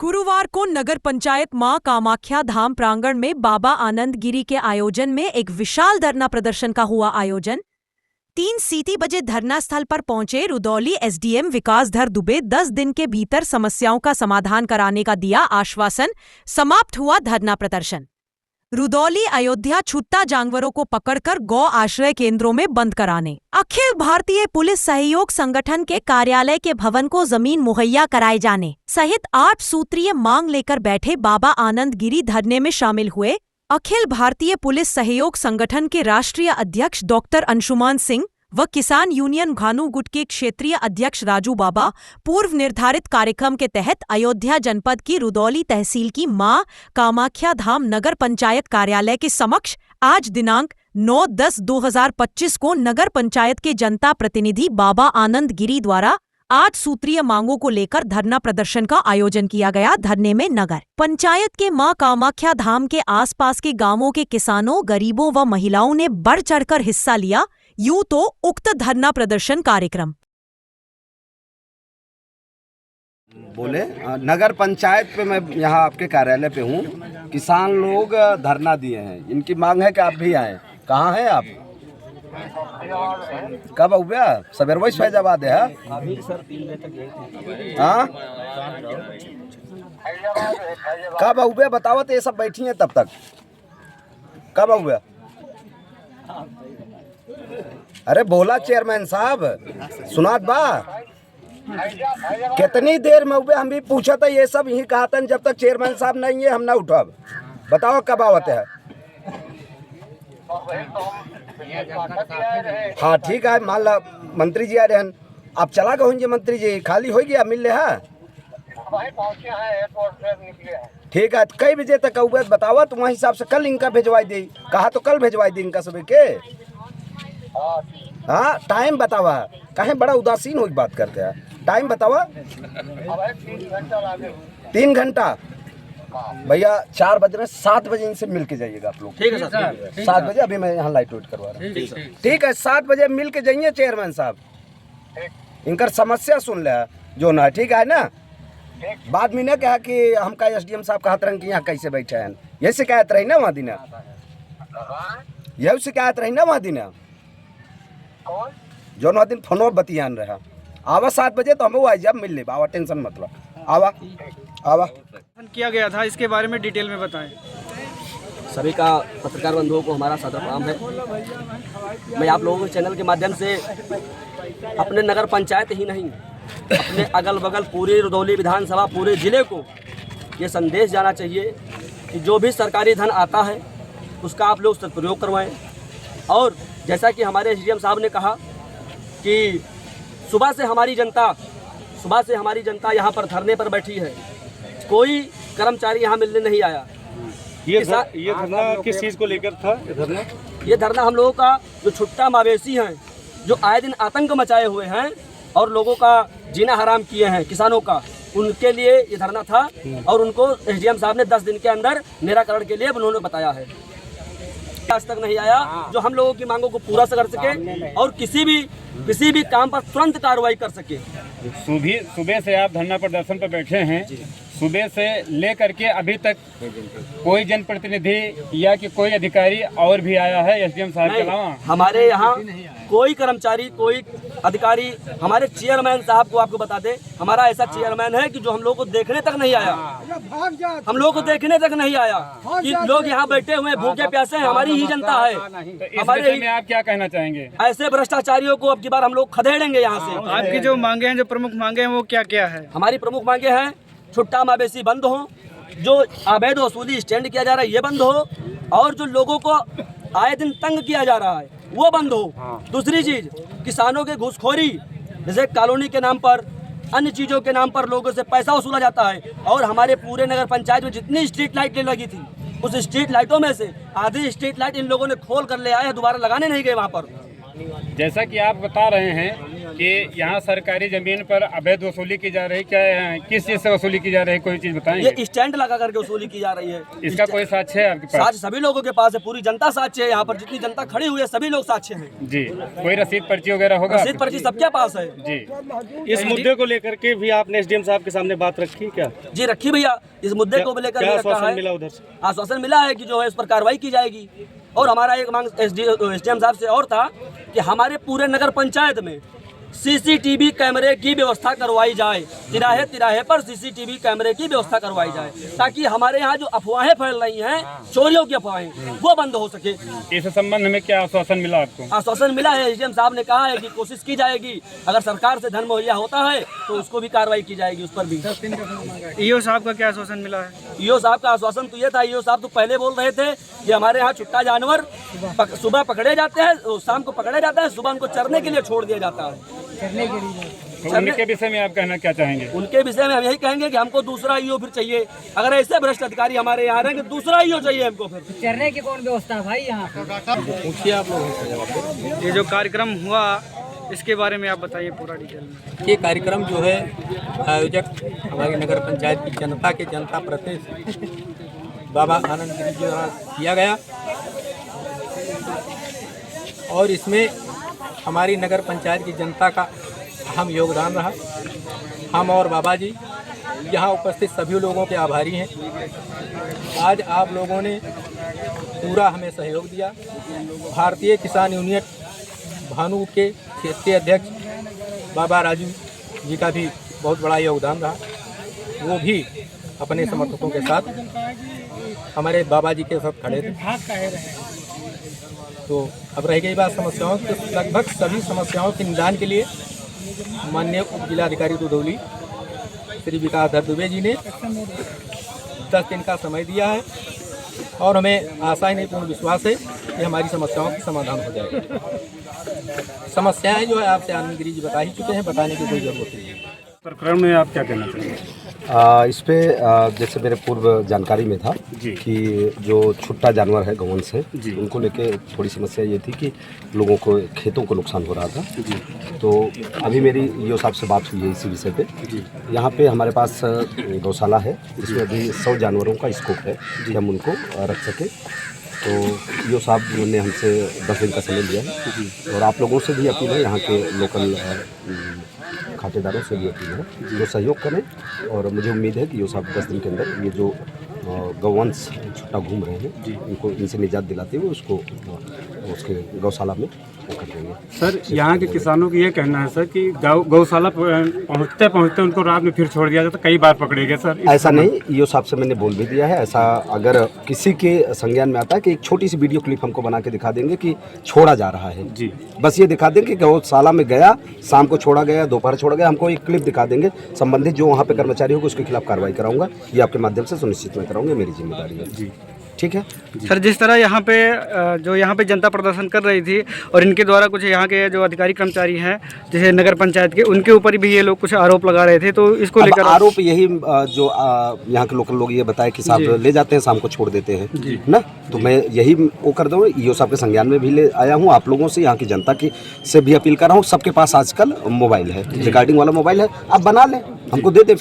गुरुवार को नगर पंचायत मां कामाख्या धाम प्रांगण में बाबा आनंद गिरी के आयोजन में एक विशाल धरना प्रदर्शन का हुआ आयोजन। 3 बजे धरना स्थल पर पहुंचे रुदौली एसडीएम विकासधर दुबे 10 दिन के भीतर समस्याओं का समाधान कराने का दिया आश्वासन। समाप्त हुआ धरना प्रदर्शन। रुदौली अयोध्या छुट्टा जानवरों को पकड़कर गौ आश्रय केंद्रों में बंद कराने, अखिल भारतीय पुलिस सहयोग संगठन के कार्यालय के भवन को जमीन मुहैया कराए जाने सहित 8 सूत्रीय मांग लेकर बैठे बाबा आनंद गिरी धरने में शामिल हुए। अखिल भारतीय पुलिस सहयोग संगठन के राष्ट्रीय अध्यक्ष डॉक्टर अंशुमान सिंह व किसान यूनियन घानूगुट के क्षेत्रीय अध्यक्ष राजू बाबा पूर्व निर्धारित कार्यक्रम के तहत अयोध्या जनपद की रुदौली तहसील की मां कामाख्या धाम नगर पंचायत कार्यालय के समक्ष आज दिनांक 9/10/2025 को नगर पंचायत के जनता प्रतिनिधि बाबा आनंद गिरी द्वारा 8 सूत्रीय मांगों को लेकर धरना प्रदर्शन का आयोजन किया गया। धरने में नगर पंचायत के मां कामाख्या धाम के आसपास के गांवों के किसानों, गरीबों व महिलाओं ने बढ़ चढ़कर हिस्सा लिया। यूं तो उक्त धरना प्रदर्शन कार्यक्रम बोले नगर पंचायत पे, मैं यहाँ आपके कार्यालय पे हूँ। किसान लोग धरना दिए हैं, इनकी मांग है कि आप भी आए। कहाँ हैं आप? कब हुआ? सवेर वही फैजाबाद है। हाँ, कब हुआ बताओ तो ये सब बैठी हैं तब तक। कब हुआ? अरे बोला चेयरमैन साहब, सुनात बा कितनी देर में हुए? हम भी पूछा था, ये सब यही कहा था जब तक चेयरमैन साहब नहीं है हम ना उठब। बताओ कब आवत है? हाँ ठीक है, मान ला मंत्री जी आ रहे हैं। आप चला गए मंत्री जी, खाली हो गया मिल रहा है। ठीक है, कई बजे तक हुआ बतावा, तो वहाँ हिसाब से कल इनका भिजवाई दी। कहा तो कल भिजवाई दी इनका सुबह के। हाँ टाइम बतावा, कहीं बड़ा उदासीन हो बात करते हैं। टाइम बतावा। 3 घंटा भैया, 4 बज रहे, 7 बजे इनसे मिल के जाइएगा आप लोग। ठीक है सर, 7 बजे। अभी मैं यहाँ लाइट वेट करवा रहा हूँ। ठीक है, 7 बजे मिल के जाइए चेयरमैन साहब, इनकर समस्या सुन ले जो ना। ठीक है ना? बाद में न कहा कि हमका एसडीएम साहब कहते रहे कि यहाँ कैसे बैठे हैं। यही शिकायत रही ना वहाँ दिन, यही शिकायत रही ना वहाँ दिन, जो ना दिन फोनो बतियान रहा। आवा 7 बजे तो हम आई जब मिल ले बाबा, टेंशन मतलब। आवा आवा किया गया था, इसके बारे में डिटेल में बताएं। सभी का पत्रकार बंधुओं को हमारा सादर प्रणाम है। मैं आप लोगों के चैनल के माध्यम से अपने नगर पंचायत ही नहीं, अपने अगल बगल पूरी रुदौली विधानसभा, पूरे ज़िले को ये संदेश जाना चाहिए कि जो भी सरकारी धन आता है उसका आप लोग सदुपयोग करवाएं। और जैसा कि हमारे एसडीएम साहब ने कहा कि सुबह से हमारी जनता यहाँ पर धरने पर बैठी है, कोई कर्मचारी यहाँ मिलने नहीं आया। ये धरना किस चीज़ को लेकर था? ये धरना हम लोगों का जो छुट्टा मवेशी हैं, जो आए दिन आतंक मचाए हुए हैं और लोगों का जीना हराम किए हैं, किसानों का, उनके लिए ये धरना था। और उनको एसडीएम साहब ने 10 दिन के अंदर निराकरण के लिए उन्होंने बताया है। आज तक नहीं आया जो हम लोगों की मांगों को पूरा कर सके और किसी भी काम पर तुरंत कार्रवाई कर सके। सुबह से आप धरना प्रदर्शन पर बैठे हैं, सुबह से लेकर के अभी तक कोई जनप्रतिनिधि या कि कोई अधिकारी और भी आया है एसडीएम साहब के अलावा? हमारे यहाँ कोई कर्मचारी, कोई अधिकारी, हमारे चेयरमैन साहब को आपको बता दें, हमारा ऐसा चेयरमैन है कि जो हम लोग को देखने तक नहीं आया, हम लोग को देखने तक नहीं आया कि लोग यहाँ बैठे हुए भूखे प्यासे हैं, हमारी ही जनता है। तो हमारे में आप क्या कहना चाहेंगे? ऐसे भ्रष्टाचारियों को अब की बार हम लोग खदेड़ेंगे यहाँ से। आपकी जो मांगे हैं, जो प्रमुख मांगे हैं, वो क्या क्या है? हमारी प्रमुख मांगे हैं, छुट्टा मवेशी बंद हो, जो अवैध वसूली स्टैंड किया जा रहा है ये बंद हो, और जो लोगों को आए दिन तंग किया जा रहा है वो बंद हो। दूसरी चीज, किसानों के घूसखोरी, जैसे कॉलोनी के नाम पर, अन्य चीज़ों के नाम पर लोगों से पैसा वसूला जाता है। और हमारे पूरे नगर पंचायत में जितनी स्ट्रीट लाइटें लगी थी, उस स्ट्रीट लाइटों में से आधी स्ट्रीट लाइट इन लोगों ने खोल कर ले आए हैं, दोबारा लगाने नहीं गए वहाँ पर। जैसा कि आप बता रहे हैं कि यहाँ सरकारी जमीन पर अवैध वसूली की जा रही, क्या किस चीज से वसूली की जा रही है, कोई चीज बताएंगे? ये स्टैंड लगा करके वसूली की जा रही है। इसका कोई साक्ष्य है आपके पास? साक्ष्य सभी लोगों के पास है, पूरी जनता साक्ष्य है, यहाँ पर जितनी जनता खड़ी हुई है सभी लोग साक्ष्य हैं जी। कोई रसीद पर्ची वगैरह होगा? रसीद पर्ची सबके पास है जी। इस मुद्दे को लेकर के भी आपने एसडीएम साहब के सामने बात रखी क्या? जी रखी भैया, इस मुद्दे को लेकर क्या के रखा आश्वासन मिला है। उधर से? आश्वासन मिला है कि जो है इस पर कार्रवाई की जाएगी। और हमारा एक मांग एसडीएम साहब से और था कि हमारे पूरे नगर पंचायत में सीसीटीवी कैमरे की व्यवस्था करवाई जाए, तिराहे तिराहे पर सीसीटीवी कैमरे की व्यवस्था करवाई जाए, ताकि हमारे यहाँ जो अफवाहें फैल रही हैं, चोरियों की अफवाहें, वो बंद हो सके। इस संबंध में क्या आश्वासन मिला आपको? आश्वासन मिला है, एसडीएम साहब ने कहा है कि कोशिश की जाएगी, अगर सरकार से धन मुहैया होता है तो उसको भी कार्रवाई की जाएगी, उस पर भी। ईओ साहब का क्या आश्वासन मिला है? ईओ साहब का आश्वासन तो ये था, ईओ साहब तो पहले बोल रहे थे कि हमारे यहाँ छुट्टा जानवर सुबह पकड़े जाते हैं, शाम को पकड़े जाते हैं, सुबह उनको चरने के लिए छोड़ दिया जाता है। तो उनके विषय में आप कहना क्या चाहेंगे? उनके विषय में हम यही कहेंगे कि हमको दूसरा ईओ फिर चाहिए। अगर ऐसे भ्रष्ट अधिकारी हमारे यहाँ रहेंगे, दूसरा ईओ चाहिए हमको। फिर चरने की कौन व्यवस्था है भाई यहाँ? पूछिए आप लोग। ये जो कार्यक्रम हुआ इसके बारे में आप बताइए पूरा डिटेल में। ये कार्यक्रम जो है आयोजक हमारी नगर पंचायत की जनता के जनता प्रतिनिधि बाबा आनंद गिरी जी द्वारा किया गया, और इसमें हमारी नगर पंचायत की जनता का अहम योगदान रहा। हम और बाबा जी यहाँ उपस्थित सभी लोगों के आभारी हैं। आज आप लोगों ने पूरा हमें सहयोग दिया। भारतीय किसान यूनियन भानु के क्षेत्रीय अध्यक्ष बाबा राजू जी का भी बहुत बड़ा योगदान रहा। वो भी अपने समर्थकों के साथ हमारे बाबा जी के साथ खड़े थे। तो अब रह गई बात समस्याओं की, तो लगभग सभी समस्याओं के निदान के लिए माननीय उप जिलाधिकारी रुदौली श्री विकास दुबे जी ने 10 दिन का समय दिया है, और हमें आशा ही नहीं पूर्ण विश्वास है कि हमारी समस्याओं का समाधान हो जाएगा। समस्याएं जो है आपसे आनंद गिरी जी बता ही चुके हैं, बताने की कोई जरूरत नहीं है। प्रकरण में आप क्या कहना चाहेंगे? इस पे जैसे मेरे पूर्व जानकारी में था कि जो छुट्टा जानवर है गौवंश है, उनको लेके थोड़ी समस्या ये थी कि लोगों को खेतों को नुकसान हो रहा था। तो अभी मेरी ईओ साहब से बात हुई है इसी विषय पे। यहाँ पे हमारे पास गौशाला है, जिसमें अभी 100 जानवरों का स्कोप है कि हम उनको रख सकें। तो ईओ साहब ने हमसे 10 दिन का समय लिया है, और आप लोगों से भी अपील है, यहाँ के लोकल खातेदारों से भी अपील है जो सहयोग करें। और मुझे उम्मीद है कि ये साहब 10 दिन के अंदर ये जो गौवंश छुट्टा घूम रहे हैं, इनको इनसे निजात दिलाते हुए उसको उसके गौशाला में वो कर देंगे। सर, यहाँ के किसानों की ये कहना है सर कि गौशाला पहुँचते पहुँचते उनको रात में फिर छोड़ दिया जाता, कई बार पकड़े गए सर। ऐसा नहीं, ईओ साहब से मैंने बोल भी दिया है। ऐसा अगर किसी के संज्ञान में आता है कि एक छोटी सी वीडियो क्लिप हमको बना के दिखा देंगे कि छोड़ा जा रहा है जी, बस ये दिखा देंगे कि गौशाला में गया, शाम को छोड़ा गया, दोपहर छोड़ा गया, हमको एक क्लिप दिखा देंगे। संबंधित जो वहाँ पे कर्मचारी होगा उसके खिलाफ कार्रवाई कराऊंगा, ये आपके माध्यम से सुनिश्चित मैं कराऊंगा, मेरी जिम्मेदारी है जी। ठीक है सर, जिस तरह यहाँ पे जनता प्रदर्शन कर रही थी और इनके द्वारा कुछ यहाँ के जो अधिकारी कर्मचारी हैं जैसे नगर पंचायत के, उनके ऊपर भी ये लोग कुछ आरोप लगा रहे थे, तो इसको लेकर आरोप यही जो यहाँ के लोकल लोग ये बताए कि साहब ले जाते हैं, शाम को छोड़ देते हैं ना, तो मैं यही वो कर दूँ। ईओ साहब के संज्ञान में भी ले आया हूँ। आप लोगों से, यहाँ की जनता की से भी अपील कर रहा हूँ। सबके पास आजकल मोबाइल है, रिकॉर्डिंग वाला मोबाइल है, आप बना लें, हमको दे दें।